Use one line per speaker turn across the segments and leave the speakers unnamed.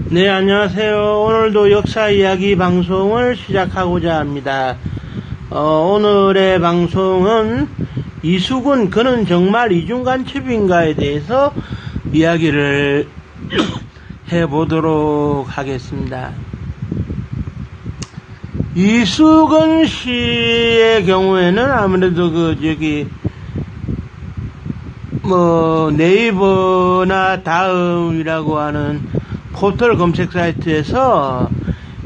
네, 안녕하세요. 오늘도 역사 이야기 방송을 시작하고자 합니다. 오늘의 방송은 이수근 그는 정말 이중간첩인가에 대해서 이야기를 해보도록 하겠습니다. 이수근 씨의 경우에는 아무래도 네이버나 다음이라고 하는 포털 검색 사이트에서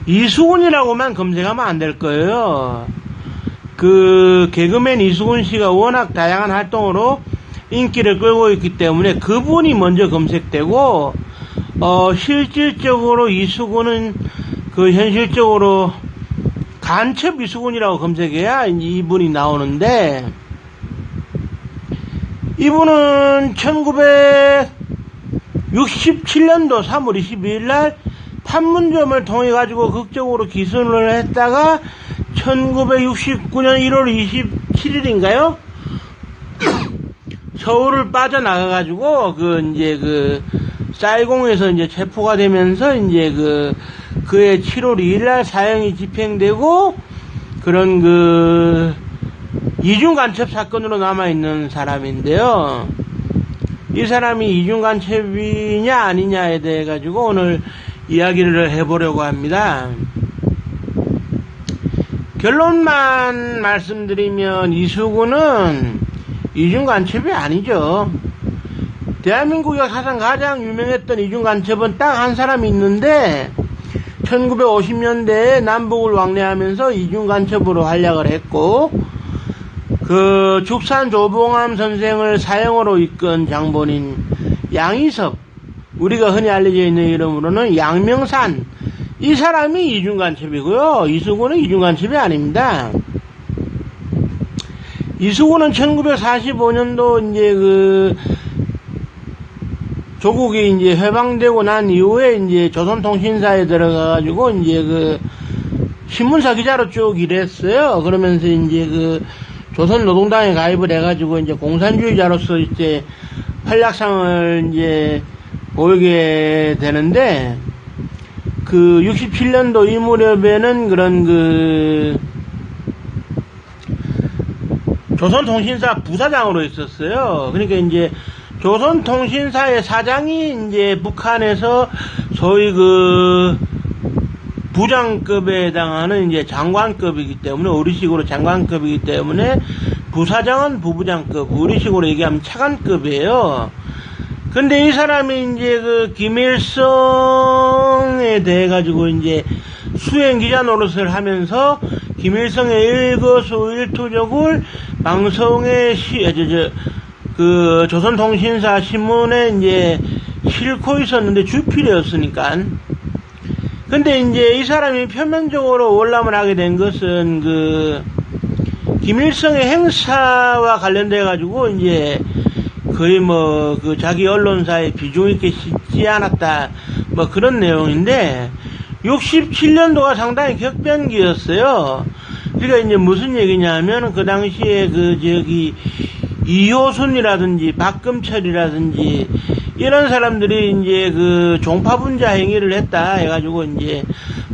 이수근이라고만 검색하면 안 될 거예요. 개그맨 이수근 씨가 워낙 다양한 활동으로 인기를 끌고 있기 때문에 그분이 먼저 검색되고, 실질적으로 이수근은 현실적으로 간첩 이수근이라고 검색해야 이분이 나오는데, 이분은 1967년도 3월 22일 날 판문점을 통해 가지고 극적으로 기선을 했다가 1969년 1월 27일인가요? 서울을 빠져나가 가지고 사이공에서 체포가 되면서 그해 7월 2일 날 사형이 집행되고 그런 이중간첩 사건으로 남아있는 사람인데요. 이 사람이 이중간첩이냐 아니냐에 대해 가지고 오늘 이야기를 해보려고 합니다. 결론만 말씀드리면 이수근은 이중간첩이 아니죠. 대한민국 역사상 가장 유명했던 이중간첩은 딱 한 사람이 있는데 1950년대에 남북을 왕래하면서 이중간첩으로 활약을 했고, 죽산 조봉암 선생을 사형으로 이끈 장본인 양이섭, 우리가 흔히 알려져 있는 이름으로는 양명산, 이 사람이 이중간첩이고요. 이수근은 이중간첩이 아닙니다. 이수근은 1945년도 조국이 해방되고 난 이후에 조선통신사에 들어가가지고 신문사 기자로 쭉 일했어요. 그러면서 조선노동당에 가입을 해가지고 공산주의자로서 활약상을 보이게 되는데, 67년도 이 무렵에는 조선통신사 부사장으로 있었어요. 그러니까 조선통신사의 사장이 북한에서 소위 부장급에 해당하는 장관급이기 때문에, 우리식으로 장관급이기 때문에 부사장은 부부장급, 우리식으로 얘기하면 차관급이에요. 근데 이 사람이 김일성에 대해 가지고 수행기자 노릇을 하면서 김일성의 일거수일투족을 방송에 조선통신사 신문에 싣고 있었는데 주필이었으니까. 근데 이 사람이 표면적으로 월남을 하게 된 것은 김일성의 행사와 관련돼 가지고 거의 자기 언론사에 비중 있게 싣지 않았다, 그런 내용인데, 67년도가 상당히 격변기였어요. 그러니까 무슨 얘기냐면, 그 당시에 이효순이라든지 박금철이라든지 이런 사람들이 종파분자 행위를 했다 해가지고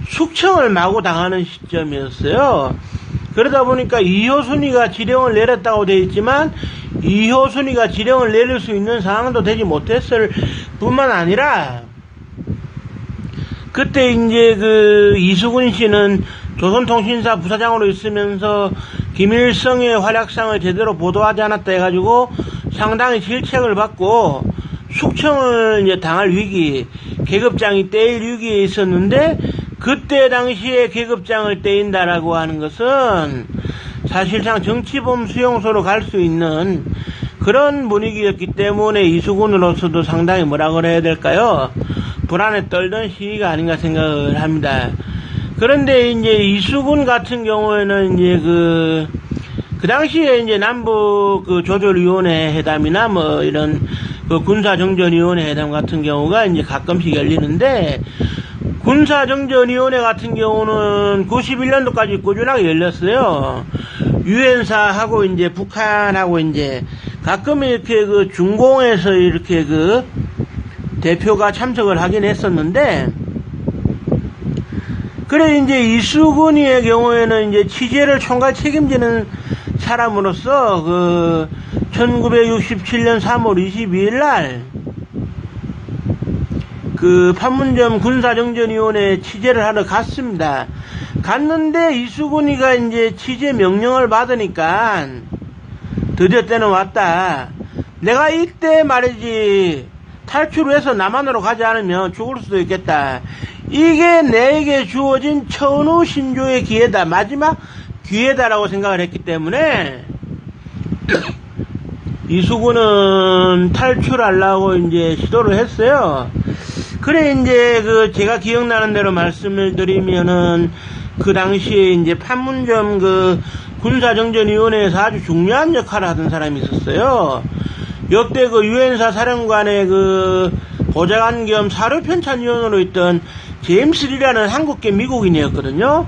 숙청을 마구 당하는 시점이었어요. 그러다 보니까 이효순이가 지령을 내렸다고 되어 있지만 이효순이가 지령을 내릴 수 있는 상황도 되지 못했을 뿐만 아니라, 그때 이수근 씨는 조선통신사 부사장으로 있으면서 김일성의 활약상을 제대로 보도하지 않았다 해가지고 상당히 질책을 받고 숙청을 당할 위기, 계급장이 떼일 위기에 있었는데, 그때 당시에 계급장을 떼인다라고 하는 것은 사실상 정치범 수용소로 갈 수 있는 그런 분위기였기 때문에 이수근으로서도 상당히 뭐라 그래야 될까요? 불안에 떨던 시기가 아닌가 생각을 합니다. 그런데 이수근 같은 경우에는 그 당시에 남북 조절위원회 회담이나 이런 군사정전위원회 회담 같은 경우가 가끔씩 열리는데, 군사정전위원회 같은 경우는 91년도까지 꾸준하게 열렸어요. 유엔사하고 북한하고 가끔 중공에서 대표가 참석을 하긴 했었는데, 그래, 이제 이수근이의 경우에는 이제 취재를 총괄 책임지는 사람으로서 1967년 3월 22일 날 판문점 군사정전위원회에 취재를 하러 갔습니다. 갔는데 이수근이가 이제 취재 명령을 받으니까 드디어 때는 왔다. 내가 이때 말이지 탈출을 해서 남한으로 가지 않으면 죽을 수도 있겠다. 이게 내게 주어진 천우 신조의 기회다. 마지막 기회다라고 생각을 했기 때문에 이수근은 탈출하려고 이제 시도를 했어요. 그래 이제 제가 기억나는 대로 말씀을 드리면은 그 당시에 이제 판문점 군사정전위원회에서 아주 중요한 역할을 하던 사람이 있었어요. 역대 유엔사 사령관의 보좌관 겸 사료편찬위원으로 있던 제임스 리라는 한국계 미국인이었거든요.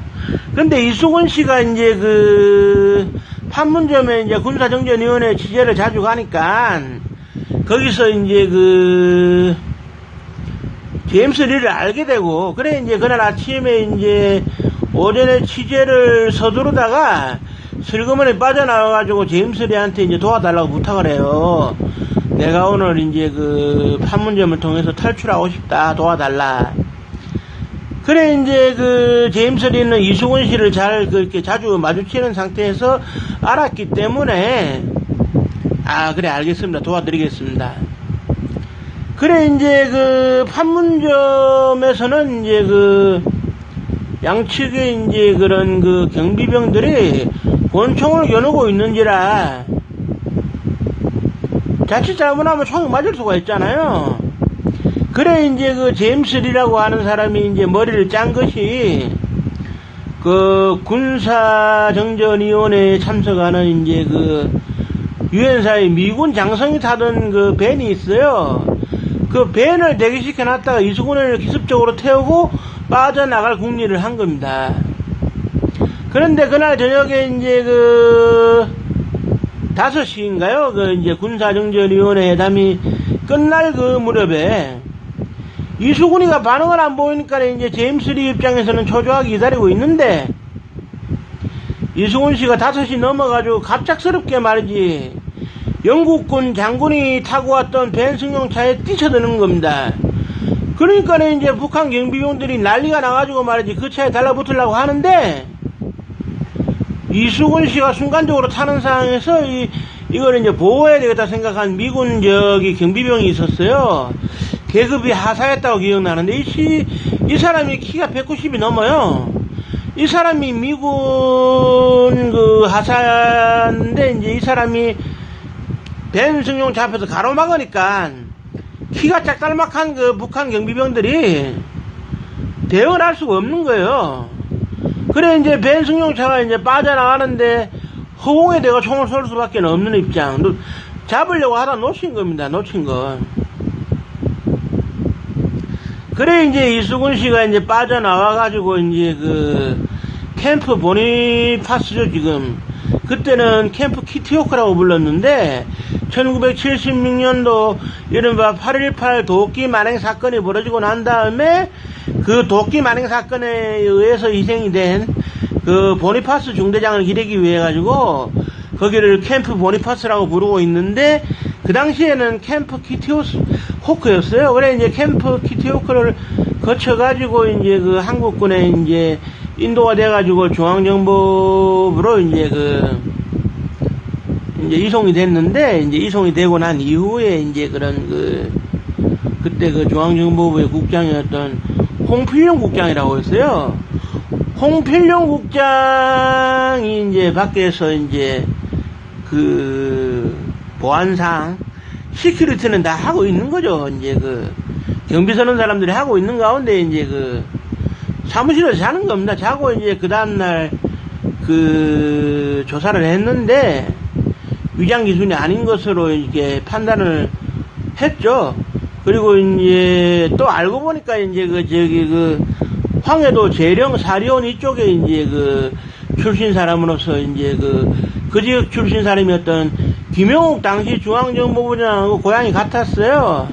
근데 이수근 씨가 이제 판문점에 이제 군사정전위원회 취재를 자주 가니까 거기서 이제 제임스 리를 알게 되고, 그래 이제 그날 아침에 이제 오전에 취재를 서두르다가 슬그머니 빠져나와가지고 제임스 리한테 이제 도와달라고 부탁을 해요. 내가 오늘 이제 판문점을 통해서 탈출하고 싶다. 도와달라. 그래 이제 제임스 리는 이수근 씨를 잘 그렇게 자주 마주치는 상태에서 알았기 때문에 그래 알겠습니다. 도와드리겠습니다. 그래 이제 판문점에서는 이제 양측에 이제 그런 경비병들이 권총을 겨누고 있는지라 자칫 잘못하면 총이 맞을 수가 있잖아요. 그래 이제 제임스 리라고 하는 사람이 이제 머리를 짠 것이 군사정전위원회에 참석하는 이제 유엔사의 미군 장성이 타던 밴이 있어요. 그 밴을 대기시켜 놨다가 이수근을 기습적으로 태우고 빠져나갈 궁리를 한 겁니다. 그런데 그날 저녁에 이제 5시인가요? 이제 군사정전위원회 회담이 끝날 무렵에 이수근이가 반응을 안 보이니까 이제 제임스 리 입장에서는 초조하게 기다리고 있는데 이수근 씨가 5시 넘어가지고 갑작스럽게 말이지 영국군 장군이 타고 왔던 벤 승용차에 뛰쳐드는 겁니다. 그러니까 이제 북한 경비병들이 난리가 나가지고 말이지 그 차에 달라붙으려고 하는데 이수근 씨가 순간적으로 타는 상황에서 이걸 이제 보호해야 되겠다 생각한 미군 경비병이 있었어요. 계급이 하사였다고 기억나는데 이 사람이 키가 190이 넘어요. 이 사람이 미군 하사인데 이제 이 사람이 벤 승용차 앞에서 가로막으니까 키가 짝달막한 북한 경비병들이 대응을 할 수가 없는 거예요. 그래 이제 벤 승용차가 이제 빠져나가는데 허공에 대가 총을 쏠 수밖에 없는 입장. 잡으려고 하다 놓친 겁니다. 놓친 거. 그래 이제 이수근 씨가 이제 빠져나와가지고 이제 캠프 보니파스죠 지금. 그때는 캠프 키티오크라고 불렀는데 1976년도 이른바 8.18 도끼 만행 사건이 벌어지고 난 다음에 그 도끼 만행 사건에 의해서 희생이 된 보니파스 중대장을 기리기 위해 가지고 거기를 캠프 보니파스라고 부르고 있는데 그 당시에는 캠프 키티호크였어요. 그래 이제 캠프 키티호크를 거쳐가지고 이제 한국군에 이제 인도가 돼가지고 중앙정보부로 이제 이제 이송이 됐는데 이제 이송이 되고 난 이후에 이제 그때 중앙정보부의 국장이었던 홍필룡 국장이라고 했어요. 홍필룡 국장이 이제 밖에서 이제 보안상 시큐리티는 다 하고 있는 거죠. 이제 경비 서는 사람들이 하고 있는 가운데 이제 사무실에서 자는 겁니다. 자고 이제 그 다음날 조사를 했는데 위장 기준이 아닌 것으로 이렇게 판단을 했죠. 그리고 이제 또 알고 보니까 이제 황해도 재령 사리온 이쪽에 이제 출신 사람으로서 이제 그 지역 출신 사람이었던 김영욱 당시 중앙정보부장하고 고향이 같았어요.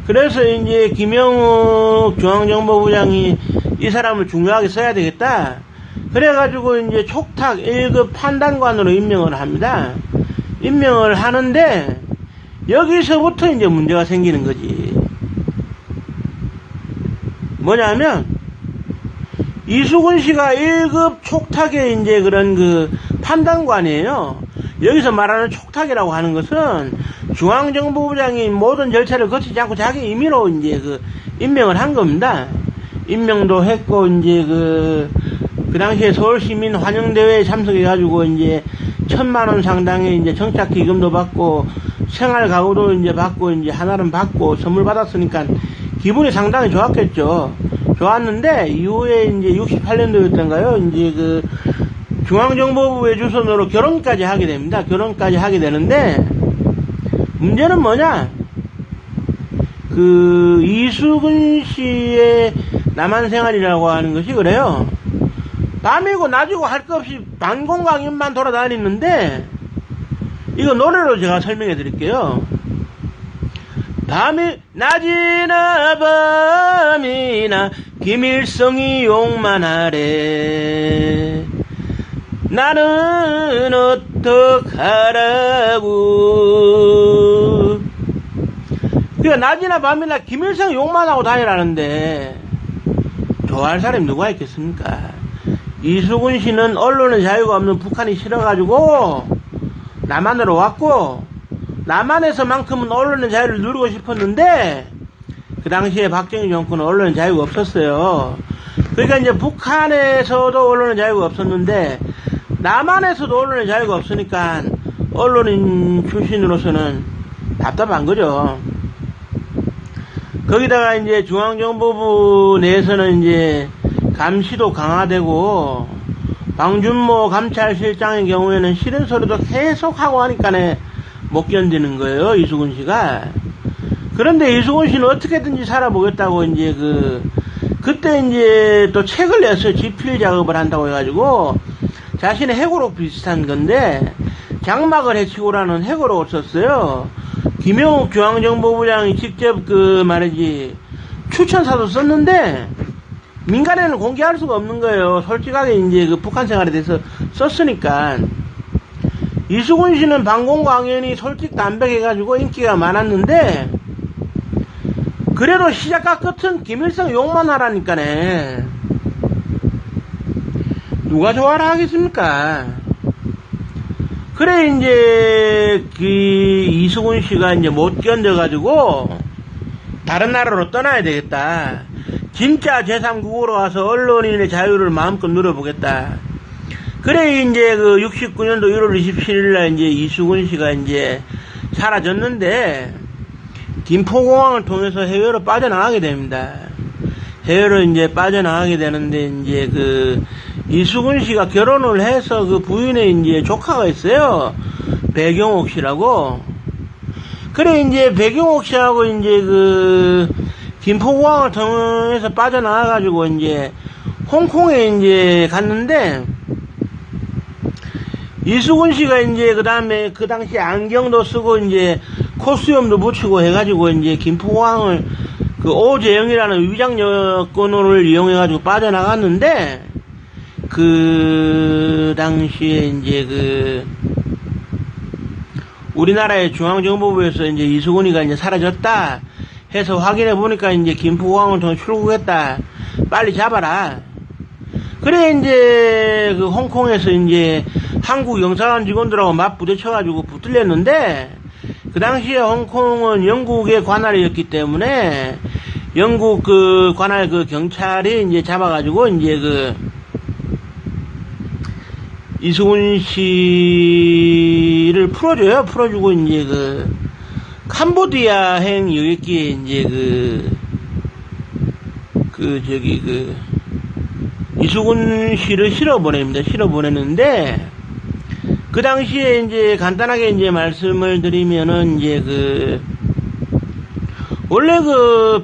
그래서 이제 김영욱 중앙정보부장이 이 사람을 중요하게 써야 되겠다. 그래가지고 이제 촉탁 1급 판단관으로 임명을 합니다. 임명을 하는데 여기서부터 이제 문제가 생기는 거지. 뭐냐면 이수근 씨가 1급 촉탁의 이제 그런 그 판단관이에요. 여기서 말하는 촉탁이라고 하는 것은 중앙정보부장이 모든 절차를 거치지 않고 자기 임의로 이제 그 임명을 한 겁니다. 임명도 했고 이제 그 당시에 서울시민 환영대회에 참석해가지고 이제 1,000만원 상당의 이제 정착기금도 받고 생활가구도 이제 받고 이제 하나는 받고 선물 받았으니까 기분이 상당히 좋았겠죠. 좋았는데 이후에 이제 68년도였던가요? 이제 그 중앙정보부의 주선으로 결혼까지 하게 됩니다. 결혼까지 하게 되는데 문제는 뭐냐? 그 이수근 씨의 남한 생활이라고 하는 것이 그래요. 밤이고 낮이고 할 것 없이 방공강연만 돌아다니는데 이거 노래로 제가 설명해 드릴게요. 낮이나 밤이나 김일성이 욕만 하래. 나는 어떡하라고. 그러니까 낮이나 밤이나 김일성 욕만 하고 다니라는데 좋아할 사람이 누가 있겠습니까? 이수근 씨는 언론의 자유가 없는 북한이 싫어가지고 남한으로 왔고 남한에서만큼은 언론의 자유를 누리고 싶었는데 그 당시에 박정희 정권은 언론의 자유가 없었어요. 그러니까 이제 북한에서도 언론의 자유가 없었는데 남한에서도 언론의 자유가 없으니까 언론인 출신으로서는 답답한 거죠. 거기다가 이제 중앙정보부 내에서는 이제 감시도 강화되고 방준모 감찰실장의 경우에는 싫은 소리도 계속 하고 하니까는 못 견디는 거예요, 이수근 씨가. 그런데 이수근 씨는 어떻게든지 살아보겠다고 이제 그때 이제 또 책을 냈어요. 지필 작업을 한다고 해가지고 자신의 해고록 비슷한 건데 장막을 해치고라는 해고록을 썼어요. 김영욱 중앙정보부장이 직접 추천사도 썼는데 민간에는 공개할 수가 없는 거예요. 솔직하게 이제 북한 생활에 대해서 썼으니까. 이수근 씨는 방공광연이 솔직 담백해가지고 인기가 많았는데 그래도 시작과 끝은 김일성 욕만 하라니까네. 누가 좋아라 하겠습니까? 그래 이제 이수근 씨가 이제 못 견뎌가지고 다른 나라로 떠나야 되겠다. 진짜 제3국으로 와서 언론인의 자유를 마음껏 누려보겠다. 그래 이제 69년도 1월 27일날 이제 이수근 씨가 이제 사라졌는데 김포공항을 통해서 해외로 빠져나가게 됩니다. 해외로 이제 빠져나가게 되는데 이제 이수근 씨가 결혼을 해서 부인의 이제 조카가 있어요. 배경옥 씨라고. 그래 이제 배경옥 씨하고 이제 김포공항을 통해서 빠져나가가지고 이제 홍콩에 이제 갔는데 이수근 씨가 이제 그 당시 안경도 쓰고 이제 코스염도 붙이고 해가지고 이제 김포공항을 오재영이라는 위장 여권을 이용해가지고 빠져나갔는데 그 당시에 이제 우리나라의 중앙정보부에서 이제 이수근이가 이제 사라졌다 해서 확인해 보니까 이제 김포공항을 통해 출국했다. 빨리 잡아라. 그래 이제 홍콩에서 이제 한국 영사관 직원들하고 맞 부딪혀가지고 붙들렸는데 그 당시에 홍콩은 영국의 관할이었기 때문에 영국 관할 경찰이 이제 잡아가지고 이제 이수근 씨를 풀어줘요. 풀어주고 이제 캄보디아행 여객기에 이제 이수근 씨를 실어 보냅니다. 실어 보내는데 그 당시에 이제 간단하게 이제 말씀을 드리면은 이제 원래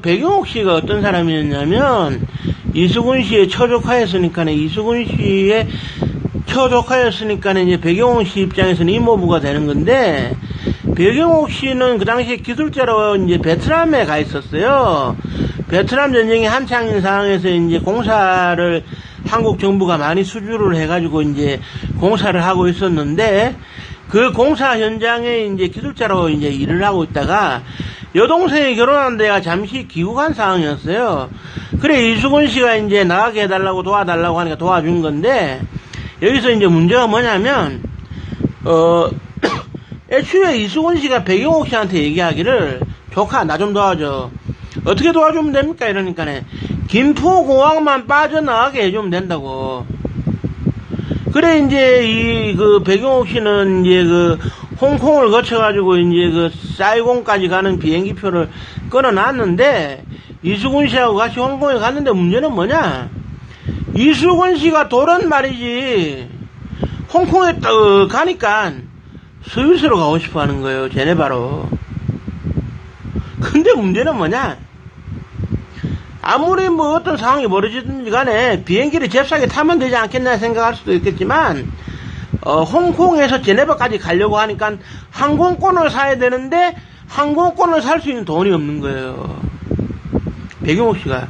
배경옥 씨가 어떤 사람이었냐면 이수근 씨의 처조카였으니까 이수근 씨의 처조카였으니까 이제 배경옥 씨 입장에서는 이모부가 되는 건데 배경옥 씨는 그 당시에 기술자로 이제 베트남에 가 있었어요. 베트남 전쟁이 한창인 상황에서 이제 공사를 한국 정부가 많이 수주를 해가지고 이제 공사를 하고 있었는데, 그 공사 현장에 이제 기술자로 이제 일을 하고 있다가 여동생이 결혼한 데가 잠시 귀국한 상황이었어요. 그래 이수근 씨가 이제 나가게 해달라고 도와달라고 하니까 도와준 건데, 여기서 이제 문제가 뭐냐면 애초에 이수근 씨가 백영옥 씨한테 얘기하기를, 조카 나 좀 도와줘. 어떻게 도와주면 됩니까? 이러니까네, 김포공항만 빠져나가게 해주면 된다고. 그래 이제 그 백영옥 씨는 이제 그 홍콩을 거쳐가지고 이제 그 사이공까지 가는 비행기표를 끊어놨는데, 이수근 씨하고 같이 홍콩에 갔는데 문제는 뭐냐? 이수근 씨가 도란 말이지, 홍콩에 가니까 스위스로 가고 싶어 하는 거예요. 제네바로. 근데 문제는 뭐냐? 아무리 뭐 어떤 상황이 벌어지든지 간에 비행기를 잽싸게 타면 되지 않겠나 생각할 수도 있겠지만, 홍콩에서 제네바까지 가려고 하니까 항공권을 사야 되는데 항공권을 살 수 있는 돈이 없는 거예요. 백영옥 씨가.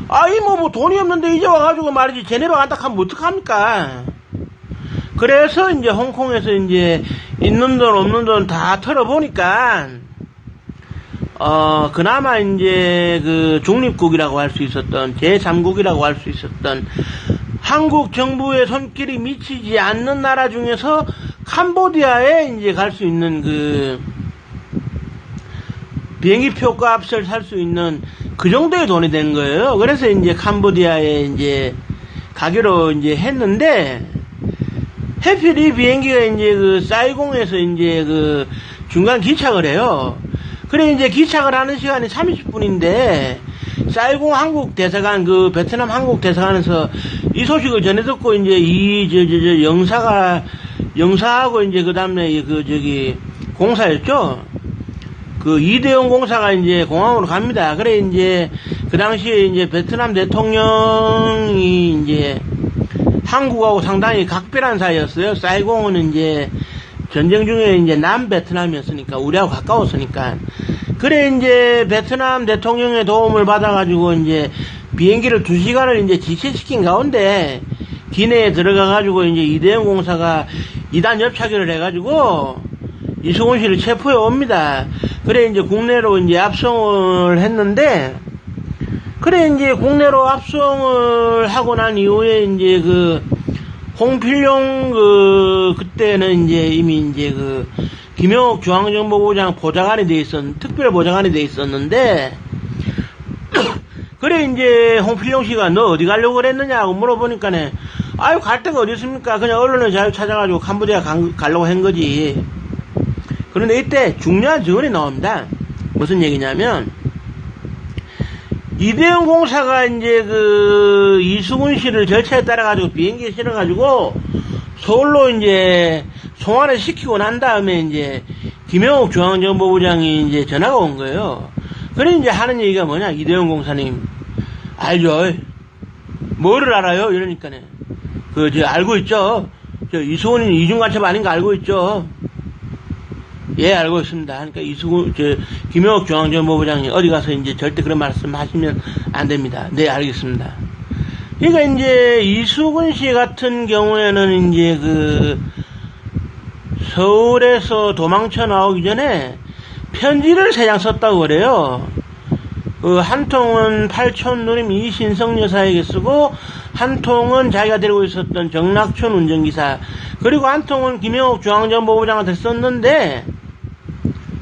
아이 뭐 돈이 없는데 이제 와가지고 말이지 제네바 간다 하면 어떡합니까? 그래서 이제 홍콩에서 이제 있는 돈 없는 돈 다 털어보니까 그나마 이제 그 중립국이라고 할 수 있었던, 제3국이라고 할 수 있었던 한국 정부의 손길이 미치지 않는 나라 중에서 캄보디아에 이제 갈 수 있는 그 비행기표 값을 살 수 있는 그 정도의 돈이 된 거예요. 그래서 이제 캄보디아에 이제 가기로 이제 했는데, 해필 이 비행기가 이제 그 사이공에서 이제 그 중간 기착을 해요. 그래 이제 기착을 하는 시간이 30분인데, 사이공 한국 대사관, 그 베트남 한국 대사관에서 이 소식을 전해 듣고 이제 영사하고 이제 그 다음에 공사였죠. 그 이대용 공사가 이제 공항으로 갑니다. 그래 이제 그 당시에 이제 베트남 대통령이 이제 한국하고 상당히 각별한 사이였어요. 사이공은 이제 전쟁 중에 이제 남베트남이었으니까, 우리하고 가까웠으니까. 그래 이제 베트남 대통령의 도움을 받아가지고 이제 비행기를 2시간을 이제 지체시킨 가운데 기내에 들어가가지고 이제 이대용 공사가 2단 옆차기를 해가지고 이수근 씨를 체포해 옵니다. 그래 이제 국내로 이제 압송을 했는데, 그래 이제 국내로 압송을 하고 난 이후에 이제 그 홍필룡 그때는 이제 이미 이제 그 김영옥 중앙정보부장 보좌관이 돼 특별 보좌관이 돼 있었는데, 그래 이제 홍필룡 씨가 너 어디 가려고 그랬느냐고 물어보니까네, 아유 갈 데가 어디 있습니까? 그냥 언론을 자유 찾아가지고 캄보디아 가려고 한 거지. 그런데 이때 중요한 증언이 나옵니다. 무슨 얘기냐면, 이대용 공사가 이제 그 이수근 씨를 절차에 따라가지고 비행기에 실어가지고 서울로 이제 송환을 시키고 난 다음에 이제 김영옥 중앙정보부장이 이제 전화가 온 거예요. 그래 이제 하는 얘기가 뭐냐? 이대용 공사님 알죠? 뭐를 알아요? 이러니까네, 알고 있죠? 이수근이 이중간첩 아닌 거 알고 있죠? 예, 알고 있습니다. 그러니까 김영옥 중앙정보부장이 어디 가서 이제 절대 그런 말씀 하시면 안 됩니다. 네, 알겠습니다. 그러니까 이제 이수근 씨 같은 경우에는 이제 서울에서 도망쳐 나오기 전에 편지를 3장 썼다고 그래요. 한 통은 팔촌 누님 이신성 여사에게 쓰고, 한 통은 자기가 데리고 있었던 정락촌 운전기사, 그리고 한 통은 김영옥 중앙정보부장한테 썼는데,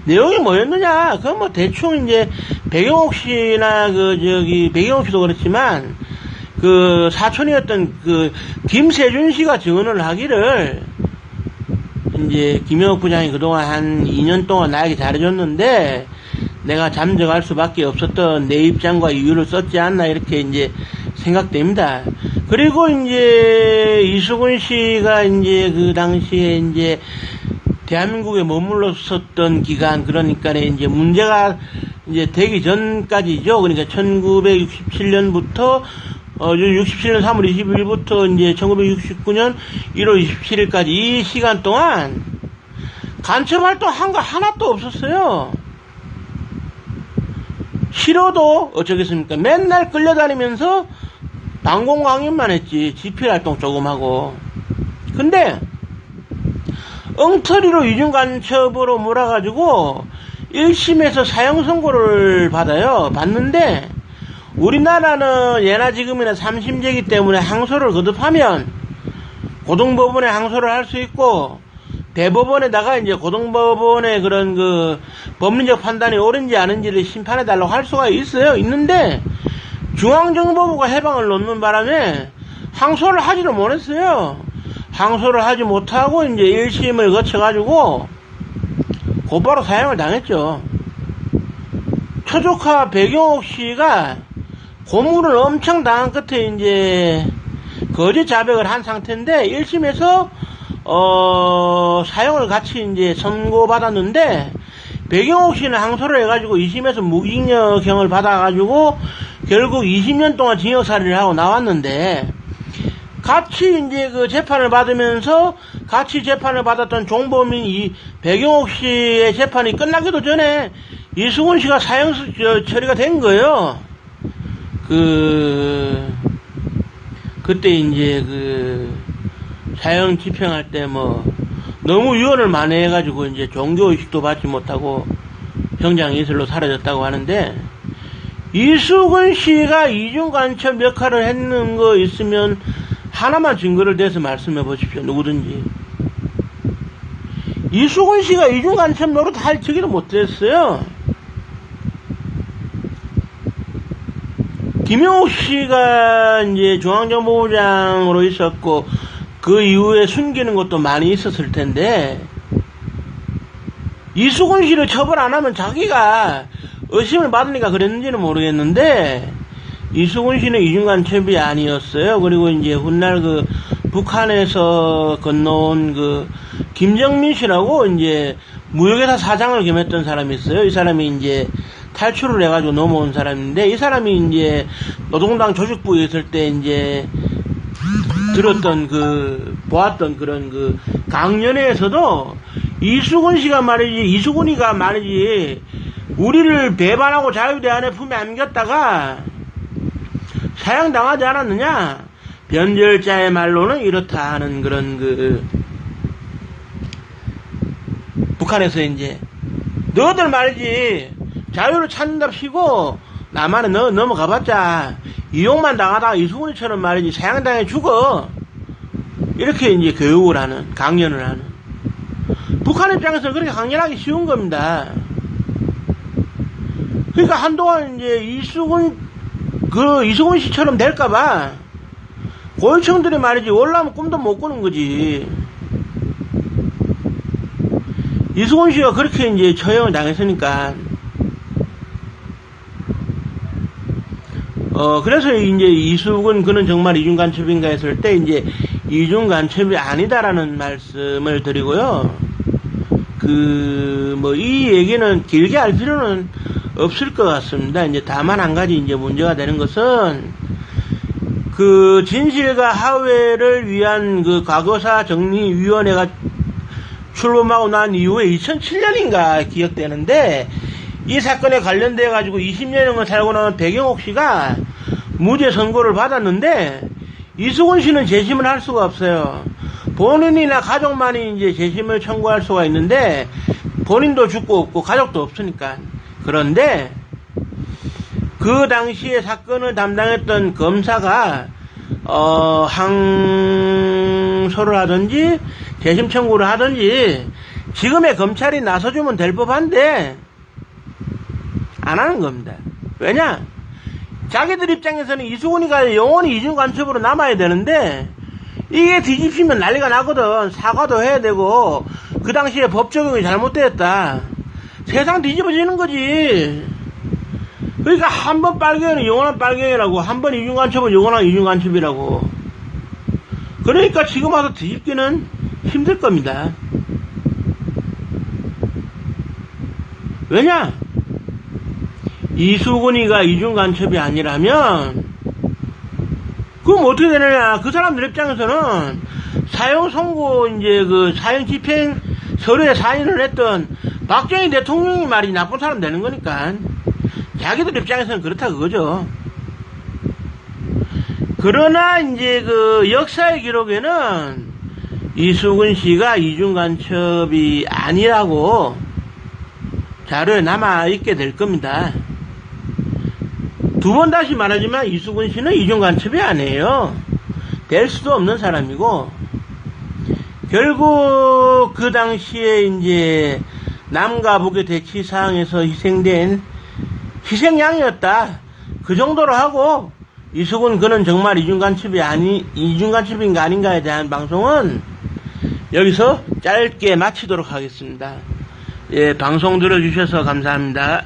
내용이 뭐였느냐? 그건 뭐 대충 이제 백영옥 씨나 백영옥 씨도 그렇지만 사촌이었던 김세준 씨가 증언을 하기를, 이제 김영옥 부장이 그동안 한 2년 동안 나에게 잘해줬는데 내가 잠적할 수밖에 없었던 내 입장과 이유를 썼지 않나, 이렇게 이제 생각됩니다. 그리고 이제 이수근 씨가 이제 그 당시에 이제 대한민국에 머물렀었던 기간, 그러니까 이제 문제가 이제 되기 전까지죠. 그러니까 1967년부터 67년 3월 20일부터 이제 1969년 1월 27일까지 이 시간 동안 간첩 활동 한 거 하나도 없었어요. 싫어도 어쩌겠습니까? 맨날 끌려다니면서 방공강연만 했지. 집필활동 조금 하고. 근데 엉터리로 이중간첩으로 몰아가지고 1심에서 사형 선고를 받아요. 받는데 우리나라는 예나 지금이나 3심제이기 때문에 항소를 거듭하면 고등법원에 항소를 할 수 있고, 대법원에다가 이제 고등법원의 그런 그 법리적 판단이 옳은지 아닌지를 심판해달라고 할 수가 있어요. 있는데 중앙정보부가 해방을 놓는 바람에 항소를 하지를 못했어요. 항소를 하지 못하고 이제 1심을 거쳐가지고 곧바로 사형을 당했죠. 초조카 백용옥 씨가 고문을 엄청 당한 끝에 이제 거짓 자백을 한 상태인데 1심에서 사형을 같이 이제 선고받았는데 백용옥 씨는 항소를 해가지고 2심에서 무기징역형을 받아가지고 결국 20년 동안 징역살이를 하고 나왔는데, 같이 이제 그 재판을 받으면서 같이 재판을 받았던 종범인 이 백용옥 씨의 재판이 끝나기도 전에 이수근 씨가 사형 처리가 된 거예요. 그때 이제 사형 집행할 때 너무 유언을 많이 해가지고 이제 종교의식도 받지 못하고 병장 이슬로 사라졌다고 하는데, 이수근 씨가 이중간첩 역할을 했는 거 있으면 하나만 증거를 대서 말씀해 보십시오. 누구든지. 이수근 씨가 이중간첩 노릇 할 적이도 못했어요. 김용옥 씨가 이제 중앙정보부장으로 있었고 그 이후에 숨기는 것도 많이 있었을 텐데, 이수근 씨를 처벌 안 하면 자기가 의심을 받으니까 그랬는지는 모르겠는데, 이수근 씨는 이중간첩이 아니었어요. 그리고 이제 훗날 북한에서 건너온 김정민 씨라고 이제 무역회사 사장을 겸했던 사람이 있어요. 이 사람이 이제 탈출을 해가지고 넘어온 사람인데, 이 사람이 이제 노동당 조직부에 있을 때 이제 들었던 보았던 그런 강연회에서도 이수근이가 말이지 우리를 배반하고 자유대 안에 품에 안겼다가 사형당하지 않았느냐, 변절자의 말로는 이렇다 하는 그런 북한에서 이제 너희들 말이지 자유를 찾는답시고 남한에 넘어가봤자 이용만 당하다가 이수근이처럼 말이지 사형당해 죽어, 이렇게 이제 교육을 하는, 강연을 하는. 북한 입장에서는 그렇게 강연하기 쉬운 겁니다. 그러니까 한동안 이제 이수근 씨처럼 될까봐 고위층들이 말이지 월남은 꿈도 못 꾸는 거지. 이수근 씨가 그렇게 이제 처형을 당했으니까. 그래서 이제 이수근 그는 정말 이중간첩인가 했을 때 이제 이중간첩이 아니다라는 말씀을 드리고요. 이 얘기는 길게 할 필요는 없을 것 같습니다. 이제 다만 한 가지 이제 문제가 되는 것은 진실과 화해를 위한 과거사 정리위원회가 출범하고 난 이후에 2007년인가 기억되는데, 이 사건에 관련돼 가지고 20년을 살고 나온 백용옥 씨가 무죄 선고를 받았는데, 이수근 씨는 재심을 할 수가 없어요. 본인이나 가족만이 이제 재심을 청구할 수가 있는데, 본인도 죽고 없고 가족도 없으니까. 그런데 그 당시에 사건을 담당했던 검사가 항소를 하든지 재심 청구를 하든지 지금의 검찰이 나서주면 될 법한데 안 하는 겁니다. 왜냐? 자기들 입장에서는 이수근이가 영원히 이중간첩으로 남아야 되는데, 이게 뒤집히면 난리가 나거든. 사과도 해야 되고, 그 당시에 법 적용이 잘못되었다. 세상 뒤집어지는 거지. 그러니까 한 번 빨갱이는 영원한 빨갱이라고, 한 번 이중간첩은 영원한 이중간첩이라고. 그러니까 지금 와서 뒤집기는 힘들 겁니다. 왜냐? 이수근이가 이중간첩이 아니라면 그럼 어떻게 되느냐? 그 사람들 입장에서는 사형 선고 이제 사형 집행 서류에 사인을 했던 박정희 대통령이 말이 나쁜 사람 되는 거니까. 자기들 입장에서는 그렇다 그거죠. 그러나 이제 그 역사의 기록에는 이수근 씨가 이중간첩이 아니라고 자료에 남아있게 될 겁니다. 두 번 다시 말하지만 이수근 씨는 이중간첩이 아니에요. 될 수도 없는 사람이고, 결국 그 당시에 이제 남과 북의 대치 상황에서 희생된 희생양이었다. 그 정도로 하고, 이수근 그는 정말 이중간첩인가 아닌가에 대한 방송은 여기서 짧게 마치도록 하겠습니다. 예, 방송 들어주셔서 감사합니다.